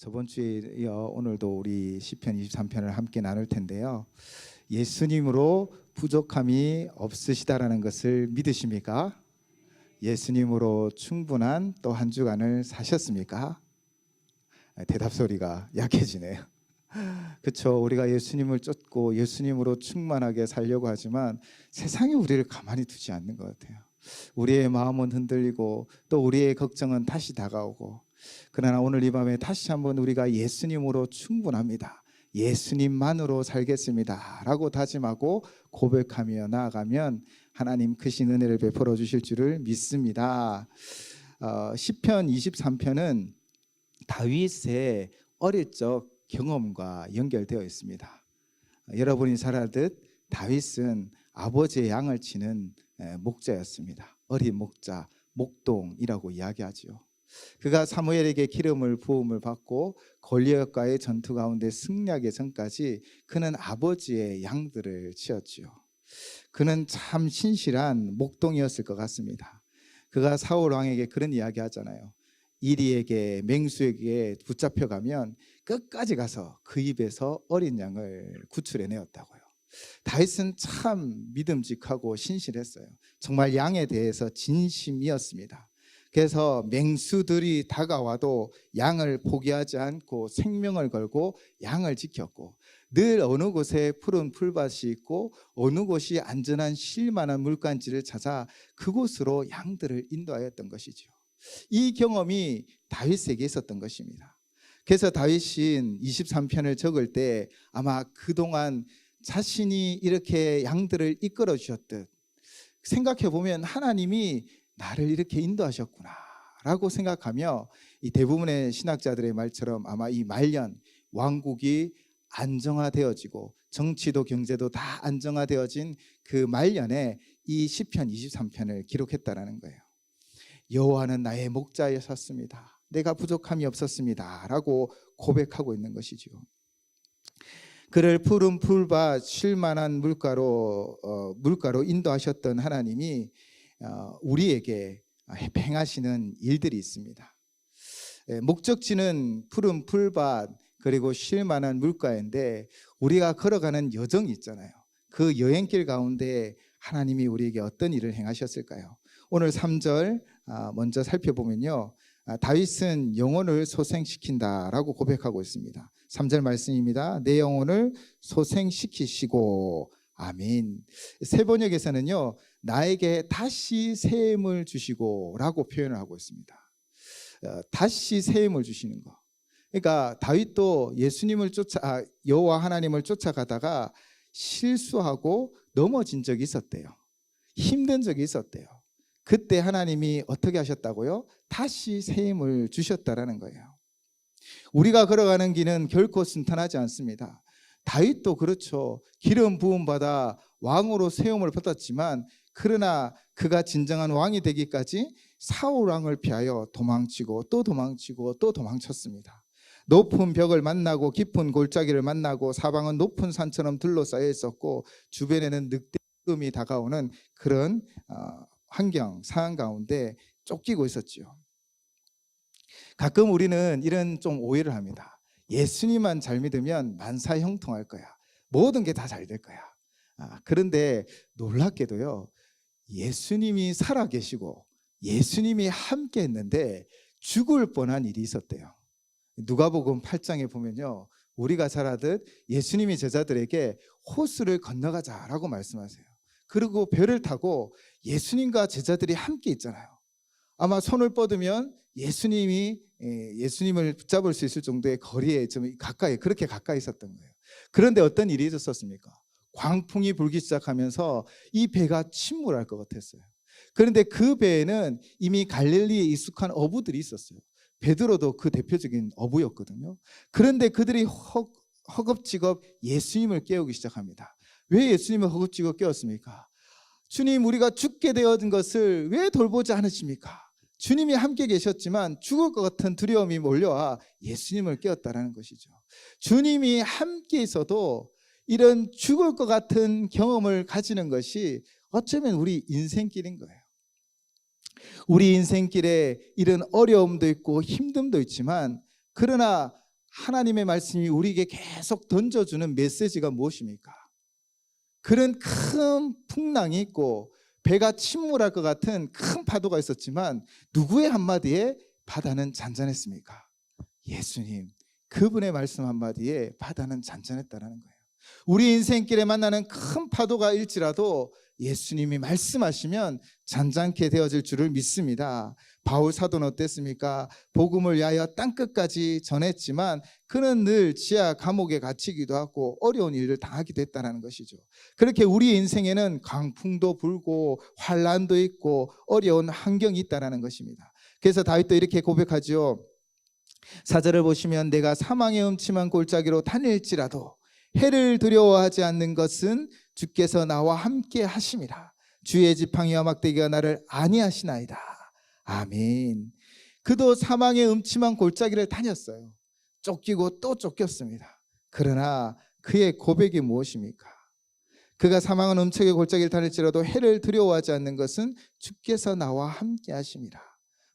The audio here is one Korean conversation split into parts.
저번 주에 이어 오늘도 우리 시편 23편을 함께 나눌 텐데요. 예수님으로 부족함이 없으시다라는 것을 믿으십니까? 예수님으로 충분한 또 한 주간을 사셨습니까? 대답 소리가 약해지네요. 그렇죠. 우리가 예수님을 쫓고 예수님으로 충만하게 살려고 하지만 세상이 우리를 가만히 두지 않는 것 같아요. 우리의 마음은 흔들리고 또 우리의 걱정은 다시 다가오고, 그러나 오늘 이 밤에 다시 한번 우리가 예수님으로 충분합니다, 예수님만으로 살겠습니다 라고 다짐하고 고백하며 나아가면 하나님 크신 은혜를 베풀어 주실 줄을 믿습니다. 시편 23편은 다윗의 어릴 적 경험과 연결되어 있습니다. 여러분이 잘 알듯 다윗은 아버지의 양을 치는 목자였습니다. 어린 목자, 목동이라고 이야기하죠. 그가 사무엘에게 기름을 부음을 받고 골리앗과의 전투 가운데 승리하기 전까지 그는 아버지의 양들을 치었지요. 그는 참 신실한 목동이었을 것 같습니다. 그가 사울 왕에게 그런 이야기 하잖아요. 이리에게 맹수에게 붙잡혀가면 끝까지 가서 그 입에서 어린 양을 구출해내었다고요. 다윗은 참 믿음직하고 신실했어요. 정말 양에 대해서 진심이었습니다. 그래서 맹수들이 다가와도 양을 포기하지 않고 생명을 걸고 양을 지켰고, 늘 어느 곳에 푸른 풀밭이 있고 어느 곳이 안전한 쉴 만한 물간지를 찾아 그곳으로 양들을 인도하였던 것이죠. 이 경험이 다윗에게 있었던 것입니다. 그래서 다윗이 23편을 적을 때 아마 그동안 자신이 이렇게 양들을 이끌어 주셨듯 생각해 보면 하나님이 나를 이렇게 인도하셨구나 라고 생각하며, 이 대부분의 신학자들의 말처럼 아마 이 말년 왕국이 안정화되어지고 정치도 경제도 다 안정화되어진 그 말년에 이 시편 23편을 기록했다라는 거예요. 여호와는 나의 목자였습니다, 내가 부족함이 없었습니다 라고 고백하고 있는 것이죠. 그를 푸른 풀밭 쉴 만한 물가로 인도하셨던 하나님이 우리에게 행하시는 일들이 있습니다. 목적지는 푸른 풀밭 그리고 쉴 만한 물가인데 우리가 걸어가는 여정이 있잖아요. 그 여행길 가운데 하나님이 우리에게 어떤 일을 행하셨을까요? 오늘 3절 먼저 살펴보면요, 다윗은 영혼을 소생시킨다라고 고백하고 있습니다. 3절 말씀입니다. 내 영혼을 소생시키시고, 아멘. 새 번역에서는요, 나에게 다시 새 힘을 주시고 라고 표현을 하고 있습니다. 다시 새 힘을 주시는 거. 그러니까 다윗도 여호와 하나님을 쫓아가다가 실수하고 넘어진 적이 있었대요. 힘든 적이 있었대요. 그때 하나님이 어떻게 하셨다고요? 다시 새 힘을 주셨다라는 거예요. 우리가 걸어가는 길은 결코 순탄하지 않습니다. 다윗도 그렇죠. 기름 부음 받아 왕으로 세움을 받았지만, 그러나 그가 진정한 왕이 되기까지 사울 왕을 피하여 도망치고 또 도망치고 또 도망쳤습니다. 높은 벽을 만나고 깊은 골짜기를 만나고 사방은 높은 산처럼 둘러싸여 있었고 주변에는 늑대음이 다가오는 그런 환경, 상황 가운데 쫓기고 있었지요. 가끔 우리는 이런 좀 오해를 합니다. 예수님만 잘 믿으면 만사형통할 거야, 모든 게 다 잘 될 거야. 그런데 놀랍게도요, 예수님이 살아계시고 예수님이 함께 했는데 죽을 뻔한 일이 있었대요. 누가복음 8장에 보면요, 우리가 잘 아듯 예수님이 제자들에게 호수를 건너가자라고 말씀하세요. 그리고 배를 타고 예수님과 제자들이 함께 있잖아요. 아마 손을 뻗으면 예수님을 붙잡을 수 있을 정도의 거리에 좀 가까이, 그렇게 가까이 있었던 거예요. 그런데 어떤 일이 있었습니까? 광풍이 불기 시작하면서 이 배가 침몰할 것 같았어요. 그런데 그 배에는 이미 갈릴리에 익숙한 어부들이 있었어요. 베드로도 그 대표적인 어부였거든요. 그런데 그들이 허겁지겁 예수님을 깨우기 시작합니다. 왜 예수님을 허겁지겁 깨웠습니까? 주님, 우리가 죽게 되어진 것을 왜 돌보지 않으십니까? 주님이 함께 계셨지만 죽을 것 같은 두려움이 몰려와 예수님을 깨웠다라는 것이죠. 주님이 함께 있어도 이런 죽을 것 같은 경험을 가지는 것이 어쩌면 우리 인생길인 거예요. 우리 인생길에 이런 어려움도 있고 힘듦도 있지만, 그러나 하나님의 말씀이 우리에게 계속 던져주는 메시지가 무엇입니까? 그런 큰 풍랑이 있고 배가 침몰할 것 같은 큰 파도가 있었지만 누구의 한마디에 바다는 잔잔했습니까? 예수님, 그분의 말씀 한마디에 바다는 잔잔했다는 거예요. 우리 인생길에 만나는 큰 파도가 일지라도 예수님이 말씀하시면 잔잔케 되어질 줄을 믿습니다. 바울 사도는 어땠습니까? 복음을 위하여 땅끝까지 전했지만 그는 늘 지하 감옥에 갇히기도 하고 어려운 일을 당하기도 했다는 것이죠. 그렇게 우리 인생에는 강풍도 불고 환란도 있고 어려운 환경이 있다는 것입니다. 그래서 다윗도 이렇게 고백하죠. 4절을 보시면 내가 사망의 음침한 골짜기로 다닐지라도 해를 두려워하지 않는 것은 주께서 나와 함께 하심이라. 주의 지팡이와 막대기가 나를 안위하시나이다. 아멘. 그도 사망의 음침한 골짜기를 다녔어요. 쫓기고 또 쫓겼습니다. 그러나 그의 고백이 무엇입니까? 그가 사망은 음침의 골짜기를 다닐지라도 해를 두려워하지 않는 것은 주께서 나와 함께 하심이라.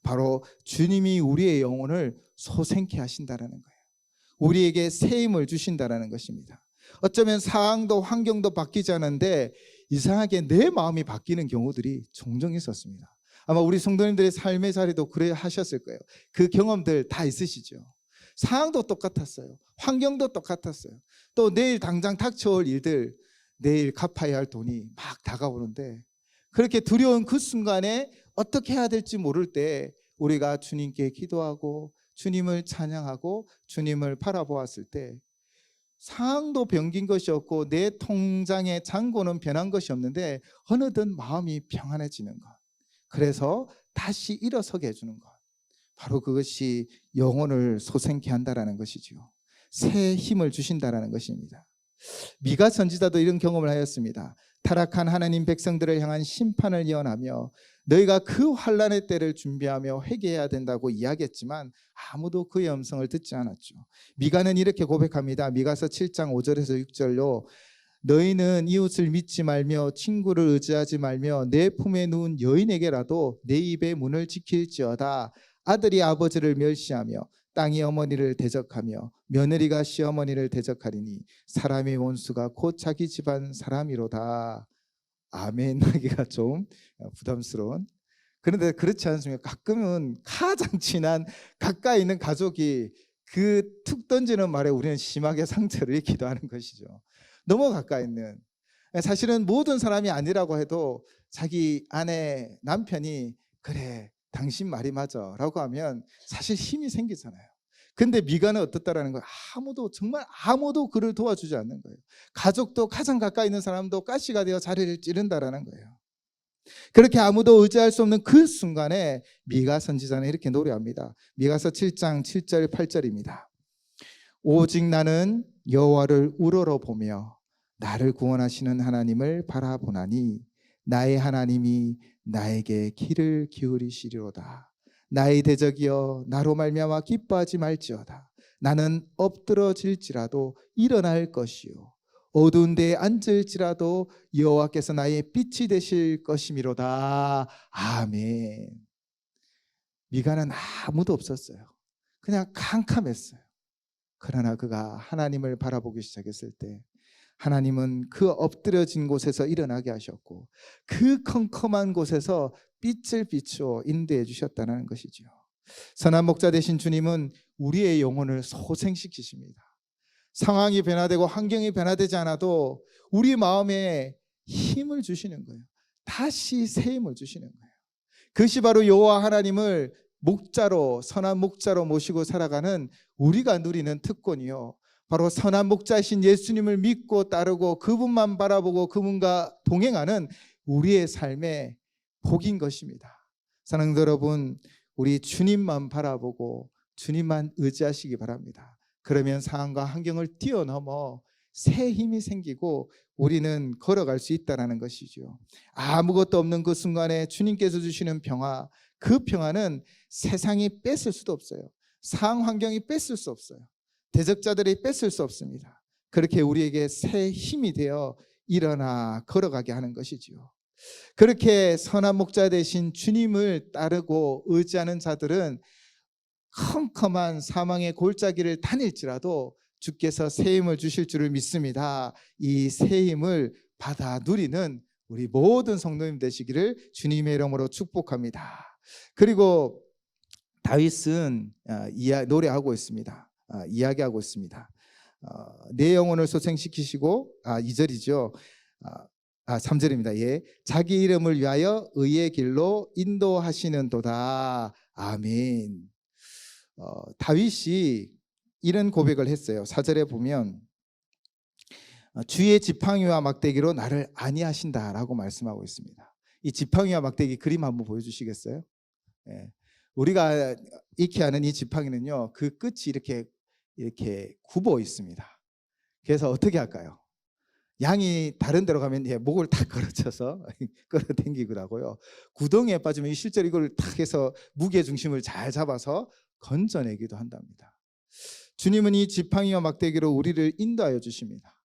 바로 주님이 우리의 영혼을 소생케 하신다라는 거예요. 우리에게 새 힘을 주신다라는 것입니다. 어쩌면 상황도 환경도 바뀌지 않은데 이상하게 내 마음이 바뀌는 경우들이 종종 있었습니다. 아마 우리 성도님들의 삶의 자리도 그래 하셨을 거예요. 그 경험들 다 있으시죠. 상황도 똑같았어요. 환경도 똑같았어요. 또 내일 당장 닥쳐올 일들, 내일 갚아야 할 돈이 막 다가오는데 그렇게 두려운 그 순간에 어떻게 해야 될지 모를 때 우리가 주님께 기도하고 주님을 찬양하고 주님을 바라보았을 때 상황도 변긴 것이 없고 내 통장의 잔고는 변한 것이 없는데 어느덧 마음이 평안해지는 것, 그래서 다시 일어서게 해주는 것, 바로 그것이 영혼을 소생케 한다라는 것이죠. 새 힘을 주신다라는 것입니다. 미가 선지자도 이런 경험을 하였습니다. 타락한 하나님 백성들을 향한 심판을 예언하며 너희가 그 환난의 때를 준비하며 회개해야 된다고 이야기했지만 아무도 그의 음성을 듣지 않았죠. 미가는 이렇게 고백합니다. 미가서 7장 5절에서 6절로 너희는 이웃을 믿지 말며 친구를 의지하지 말며 내 품에 누운 여인에게라도 내 입의 문을 지킬지어다. 아들이 아버지를 멸시하며 땅이 어머니를 대적하며 며느리가 시어머니를 대적하리니 사람의 원수가 곧 자기 집안 사람이로다. 아멘 하기가 좀 부담스러운. 그런데 그렇지 않습니까? 가끔은 가장 친한 가까이 있는 가족이 그 툭 던지는 말에 우리는 심하게 상처를 입기도 하는 것이죠. 너무 가까이 있는, 사실은 모든 사람이 아니라고 해도 자기 아내 남편이 그래 당신 말이 맞아 라고 하면 사실 힘이 생기잖아요. 근데 미가는 어떻다라는 거예요? 정말 아무도 그를 도와주지 않는 거예요. 가족도 가장 가까이 있는 사람도 가시가 되어 자리를 찌른다라는 거예요. 그렇게 아무도 의지할 수 없는 그 순간에 미가 선지자는 이렇게 노래합니다. 미가서 7장 7절 8절입니다. 오직 나는 여호와를 우러러보며 나를 구원하시는 하나님을 바라보나니 나의 하나님이 나에게 귀를 기울이시리로다. 나의 대적이여 나로 말미암아 기뻐하지 말지어다. 나는 엎드러질지라도 일어날 것이요 어두운 데에 앉을지라도 여호와께서 나의 빛이 되실 것이미로다. 아멘. 미가는 아무도 없었어요. 그냥 캄캄했어요. 그러나 그가 하나님을 바라보기 시작했을 때 하나님은 그 엎드려진 곳에서 일어나게 하셨고 그 컴컴한 곳에서 빛을 비추어 인도해 주셨다는 것이죠. 선한 목자 되신 주님은 우리의 영혼을 소생시키십니다. 상황이 변화되고 환경이 변화되지 않아도 우리 마음에 힘을 주시는 거예요. 다시 새 힘을 주시는 거예요. 그것이 바로 여호와 하나님을 목자로, 선한 목자로 모시고 살아가는 우리가 누리는 특권이요, 바로 선한 목자이신 예수님을 믿고 따르고 그분만 바라보고 그분과 동행하는 우리의 삶의 복인 것입니다. 사랑하는 여러분, 우리 주님만 바라보고 주님만 의지하시기 바랍니다. 그러면 상황과 환경을 뛰어넘어 새 힘이 생기고 우리는 걸어갈 수 있다는 것이죠. 아무것도 없는 그 순간에 주님께서 주시는 평화, 그 평화는 세상이 뺏을 수도 없어요. 상황 환경이 뺏을 수 없어요. 대적자들이 뺏을 수 없습니다. 그렇게 우리에게 새 힘이 되어 일어나 걸어가게 하는 것이지요. 그렇게 선한 목자 되신 주님을 따르고 의지하는 자들은 컴컴한 사망의 골짜기를 다닐지라도 주께서 새 힘을 주실 줄을 믿습니다. 이 새 힘을 받아 누리는 우리 모든 성도님 되시기를 주님의 이름으로 축복합니다. 그리고 다윗은 노래하고 있습니다. 이야기하고 있습니다. 내 영혼을 소생시키시고 2절이죠. 3절입니다. 예, 자기 이름을 위하여 의의 길로 인도하시는도다. 아멘. 다윗이 이런 고백을 했어요. 4절에 보면 주의 지팡이와 막대기로 나를 안위하신다라고 말씀하고 있습니다. 이 지팡이와 막대기 그림 한번 보여주시겠어요? 예. 우리가 익히 아는 이 지팡이는요, 그 끝이 이렇게 굽어 있습니다. 그래서 어떻게 할까요? 양이 다른 데로 가면 목을 탁 걸어쳐서 끌어당기더라고요. 구덩이에 빠지면 실제로 이걸 탁 해서 무게 중심을 잘 잡아서 건져내기도 한답니다. 주님은 이 지팡이와 막대기로 우리를 인도하여 주십니다.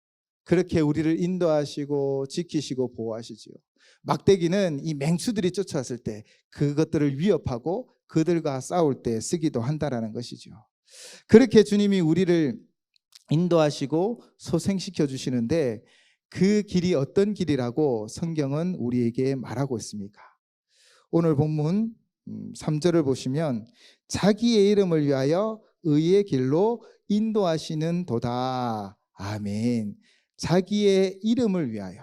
그렇게 우리를 인도하시고 지키시고 보호하시지요. 막대기는 이 맹수들이 쫓아왔을 때 그것들을 위협하고 그들과 싸울 때 쓰기도 한다라는 것이죠. 그렇게 주님이 우리를 인도하시고 소생시켜 주시는데 그 길이 어떤 길이라고 성경은 우리에게 말하고 있습니까? 오늘 본문 3절을 보시면 자기의 이름을 위하여 의의 길로 인도하시는 도다. 아멘. 자기의 이름을 위하여,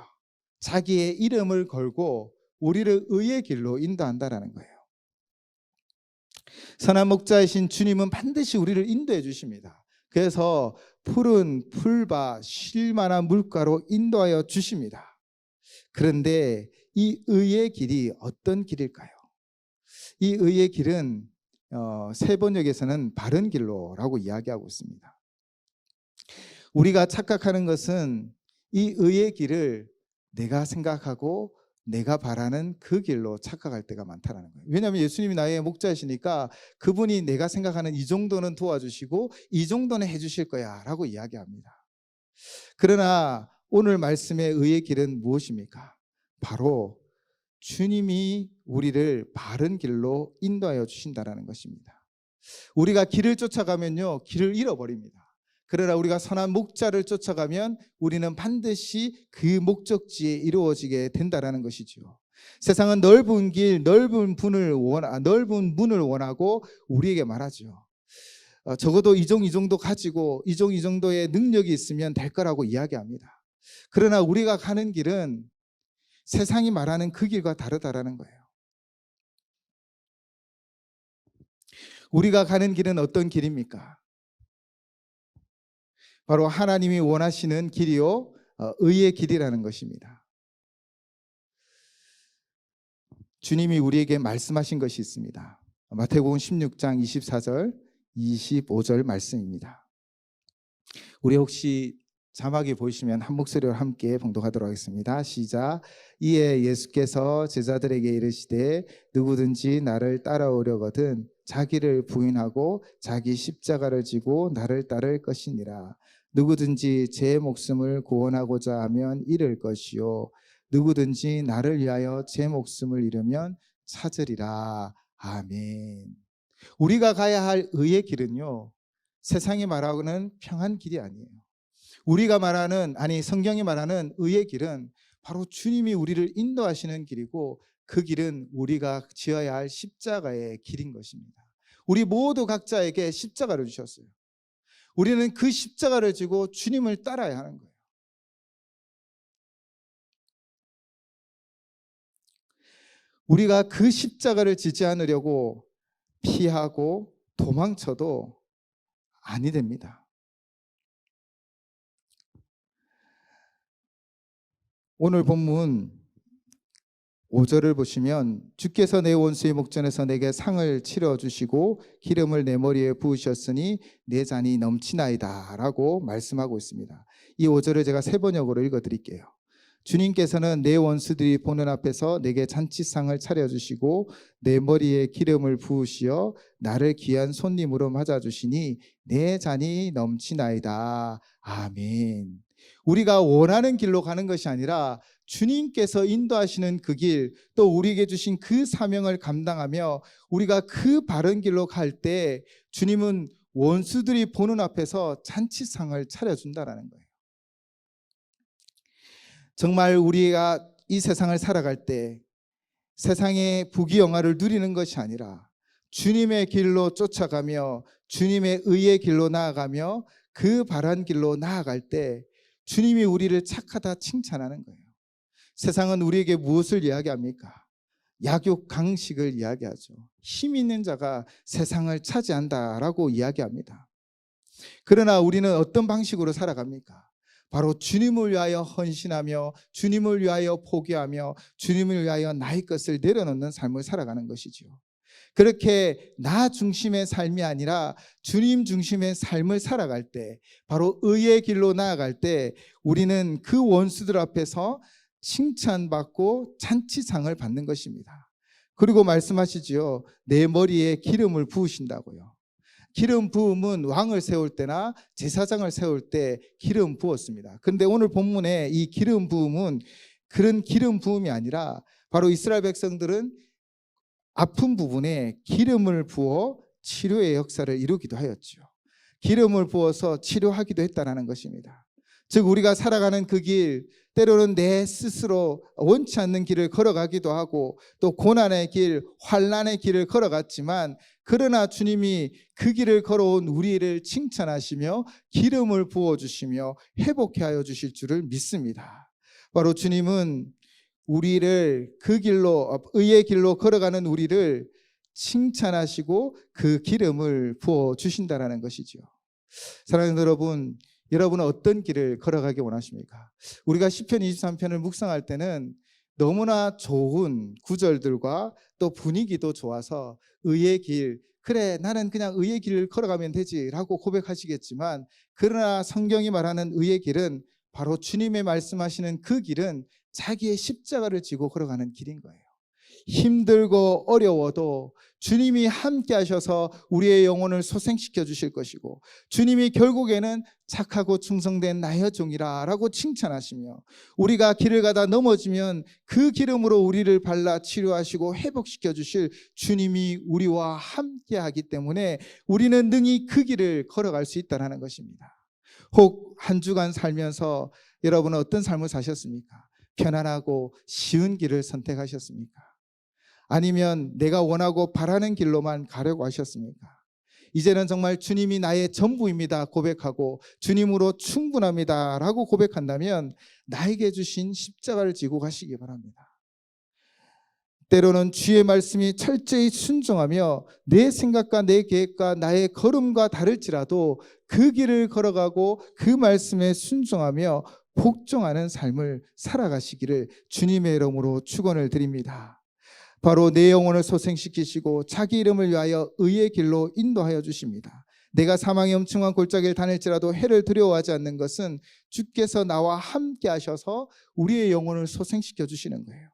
자기의 이름을 걸고 우리를 의의 길로 인도한다라는 거예요. 선한 목자이신 주님은 반드시 우리를 인도해 주십니다. 그래서 푸른 풀밭 쉴만한 물가로 인도하여 주십니다. 그런데 이 의의 길이 어떤 길일까요? 이 의의 길은 세번역에서는 바른 길로라고 이야기하고 있습니다. 우리가 착각하는 것은 이 의의 길을 내가 생각하고 내가 바라는 그 길로 착각할 때가 많다는 거예요. 왜냐하면 예수님이 나의 목자이시니까 그분이 내가 생각하는 이 정도는 도와주시고 이 정도는 해주실 거야 라고 이야기합니다. 그러나 오늘 말씀의 의의 길은 무엇입니까? 바로 주님이 우리를 바른 길로 인도하여 주신다는 것입니다. 우리가 길을 쫓아가면요, 길을 잃어버립니다. 그러나 우리가 선한 목자를 쫓아가면 우리는 반드시 그 목적지에 이루어지게 된다는 것이죠. 세상은 넓은 길, 넓은 문을 원하고 우리에게 말하죠. 적어도 이 정도 가지고 이 정도의 능력이 있으면 될 거라고 이야기합니다. 그러나 우리가 가는 길은 세상이 말하는 그 길과 다르다라는 거예요. 우리가 가는 길은 어떤 길입니까? 바로 하나님이 원하시는 길이요, 의의 길이라는 것입니다. 주님이 우리에게 말씀하신 것이 있습니다. 마태복음 16장 24절 25절 말씀입니다. 우리 혹시 자막이 보이시면 한 목소리로 함께 봉독하도록 하겠습니다. 시작. 이에 예수께서 제자들에게 이르시되 누구든지 나를 따라오려거든 자기를 부인하고 자기 십자가를 지고 나를 따를 것이니라. 누구든지 제 목숨을 구원하고자 하면 잃을 것이요 누구든지 나를 위하여 제 목숨을 잃으면 찾으리라. 아멘. 우리가 가야 할 의의 길은요, 세상이 말하고는 평한 길이 아니에요. 우리가 말하는, 성경이 말하는 의의 길은 바로 주님이 우리를 인도하시는 길이고 그 길은 우리가 지어야 할 십자가의 길인 것입니다. 우리 모두 각자에게 십자가를 주셨어요. 우리는 그 십자가를 지고 주님을 따라야 하는 거예요. 우리가 그 십자가를 지지 않으려고 피하고 도망쳐도 아니 됩니다. 오늘 본문 5절을 보시면 주께서 내 원수의 목전에서 내게 상을 치러주시고 기름을 내 머리에 부으셨으니 내 잔이 넘치나이다 라고 말씀하고 있습니다. 이 5절을 제가 세번역으로 읽어드릴게요. 주님께서는 내 원수들이 보는 앞에서 내게 잔치상을 차려주시고 내 머리에 기름을 부으시어 나를 귀한 손님으로 맞아주시니 내 잔이 넘치나이다. 아멘. 우리가 원하는 길로 가는 것이 아니라 주님께서 인도하시는 그 길, 또 우리에게 주신 그 사명을 감당하며 우리가 그 바른 길로 갈 때 주님은 원수들이 보는 앞에서 잔치상을 차려준다라는 거예요. 정말 우리가 이 세상을 살아갈 때 세상의 부귀영화를 누리는 것이 아니라 주님의 길로 쫓아가며 주님의 의의 길로 나아가며 그 바른 길로 나아갈 때 주님이 우리를 착하다 칭찬하는 거예요. 세상은 우리에게 무엇을 이야기합니까? 약육강식을 이야기하죠. 힘 있는 자가 세상을 차지한다라고 이야기합니다. 그러나 우리는 어떤 방식으로 살아갑니까? 바로 주님을 위하여 헌신하며 주님을 위하여 포기하며 주님을 위하여 나의 것을 내려놓는 삶을 살아가는 것이죠. 그렇게 나 중심의 삶이 아니라 주님 중심의 삶을 살아갈 때, 바로 의의 길로 나아갈 때 우리는 그 원수들 앞에서 칭찬받고 잔치상을 받는 것입니다. 그리고 말씀하시지요. 내 머리에 기름을 부으신다고요. 기름 부음은 왕을 세울 때나 제사장을 세울 때 기름 부었습니다. 그런데 오늘 본문에 이 기름 부음은 그런 기름 부음이 아니라 바로 이스라엘 백성들은 아픈 부분에 기름을 부어 치료의 역사를 이루기도 하였죠. 기름을 부어서 치료하기도 했다는 것입니다. 즉 우리가 살아가는 그 길, 때로는 내 스스로 원치 않는 길을 걸어가기도 하고 또 고난의 길, 환난의 길을 걸어갔지만 그러나 주님이 그 길을 걸어온 우리를 칭찬하시며 기름을 부어주시며 회복해 하여 주실 줄을 믿습니다. 바로 주님은 우리를 그 길로, 의의 길로 걸어가는 우리를 칭찬하시고 그 기름을 부어주신다는 것이죠. 사랑하는 여러분, 여러분은 어떤 길을 걸어가기 원하십니까? 우리가 시편 23편을 묵상할 때는 너무나 좋은 구절들과 또 분위기도 좋아서 의의 길, 그래 나는 그냥 의의 길을 걸어가면 되지라고 고백하시겠지만 그러나 성경이 말하는 의의 길은 바로 주님의 말씀하시는 그 길은 자기의 십자가를 지고 걸어가는 길인 거예요. 힘들고 어려워도 주님이 함께 하셔서 우리의 영혼을 소생시켜 주실 것이고 주님이 결국에는 착하고 충성된 나의 종이라 라고 칭찬하시며 우리가 길을 가다 넘어지면 그 기름으로 우리를 발라 치료하시고 회복시켜 주실 주님이 우리와 함께 하기 때문에 우리는 능히 그 길을 걸어갈 수 있다는 것입니다. 혹 한 주간 살면서 여러분은 어떤 삶을 사셨습니까? 편안하고 쉬운 길을 선택하셨습니까? 아니면 내가 원하고 바라는 길로만 가려고 하셨습니까? 이제는 정말 주님이 나의 전부입니다 고백하고 주님으로 충분합니다 라고 고백한다면 나에게 주신 십자가를 지고 가시기 바랍니다. 때로는 주의 말씀이 철저히 순종하며 내 생각과 내 계획과 나의 걸음과 다를지라도 그 길을 걸어가고 그 말씀에 순종하며 복종하는 삶을 살아가시기를 주님의 이름으로 축원을 드립니다. 바로 내 영혼을 소생시키시고 자기 이름을 위하여 의의 길로 인도하여 주십니다. 내가 사망의 엄청난 골짜기를 다닐지라도 해를 두려워하지 않는 것은 주께서 나와 함께 하셔서 우리의 영혼을 소생시켜 주시는 거예요.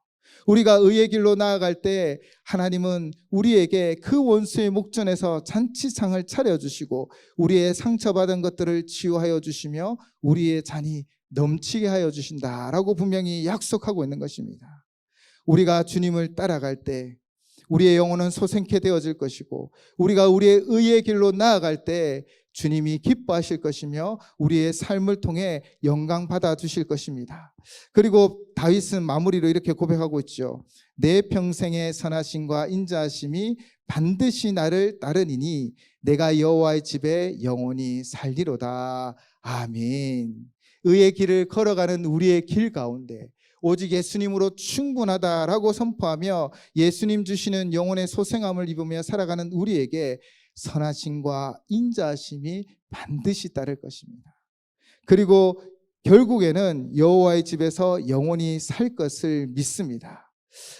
우리가 의의 길로 나아갈 때 하나님은 우리에게 그 원수의 목전에서 잔치상을 차려주시고 우리의 상처받은 것들을 치유하여 주시며 우리의 잔이 넘치게 하여 주신다라고 분명히 약속하고 있는 것입니다. 우리가 주님을 따라갈 때 우리의 영혼은 소생케 되어질 것이고 우리가 우리의 의의 길로 나아갈 때 주님이 기뻐하실 것이며 우리의 삶을 통해 영광 받아 주실 것입니다. 그리고 다윗은 마무리로 이렇게 고백하고 있죠. 내 평생의 선하심과 인자하심이 반드시 나를 따르니니 내가 여호와의 집에 영원히 살리로다. 아멘. 의의 길을 걸어가는 우리의 길 가운데 오직 예수님으로 충분하다라고 선포하며 예수님 주시는 영혼의 소생함을 입으며 살아가는 우리에게 선하심과 인자하심이 반드시 따를 것입니다. 그리고 결국에는 여호와의 집에서 영원히 살 것을 믿습니다.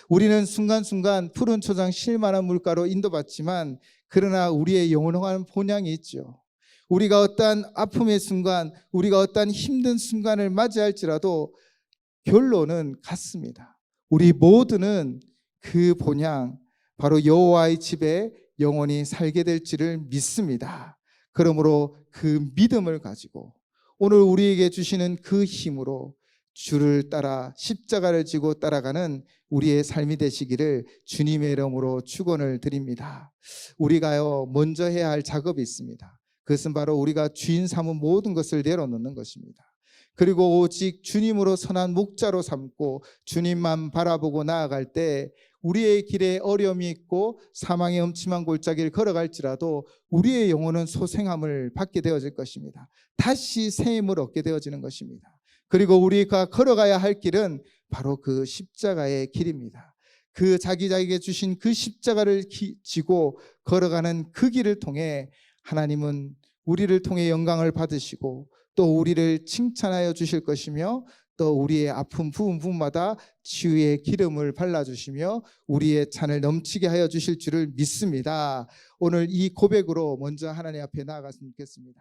우리는 순간순간 푸른 초장 쉴만한 물가로 인도받지만 그러나 우리의 영원한 본향이 있죠. 우리가 어떠한 아픔의 순간, 우리가 어떠한 힘든 순간을 맞이할지라도 결론은 같습니다. 우리 모두는 그 본향, 바로 여호와의 집에 영원히 살게 될지를 믿습니다. 그러므로 그 믿음을 가지고 오늘 우리에게 주시는 그 힘으로 주를 따라 십자가를 지고 따라가는 우리의 삶이 되시기를 주님의 이름으로 축원을 드립니다. 우리가요 먼저 해야 할 작업이 있습니다. 그것은 바로 우리가 주인 삼은 모든 것을 내려놓는 것입니다. 그리고 오직 주님으로 선한 목자로 삼고 주님만 바라보고 나아갈 때 우리의 길에 어려움이 있고 사망의 음침한 골짜기를 걸어갈지라도 우리의 영혼은 소생함을 받게 되어질 것입니다. 다시 새 힘을 얻게 되어지는 것입니다. 그리고 우리가 걸어가야 할 길은 바로 그 십자가의 길입니다. 그 자기에게 주신 그 십자가를 지고 걸어가는 그 길을 통해 하나님은 우리를 통해 영광을 받으시고 또 우리를 칭찬하여 주실 것이며 또 우리의 아픈 부분마다 치유의 기름을 발라주시며 우리의 찬을 넘치게 하여 주실 줄을 믿습니다. 오늘 이 고백으로 먼저 하나님 앞에 나아갔으면 좋겠습니다.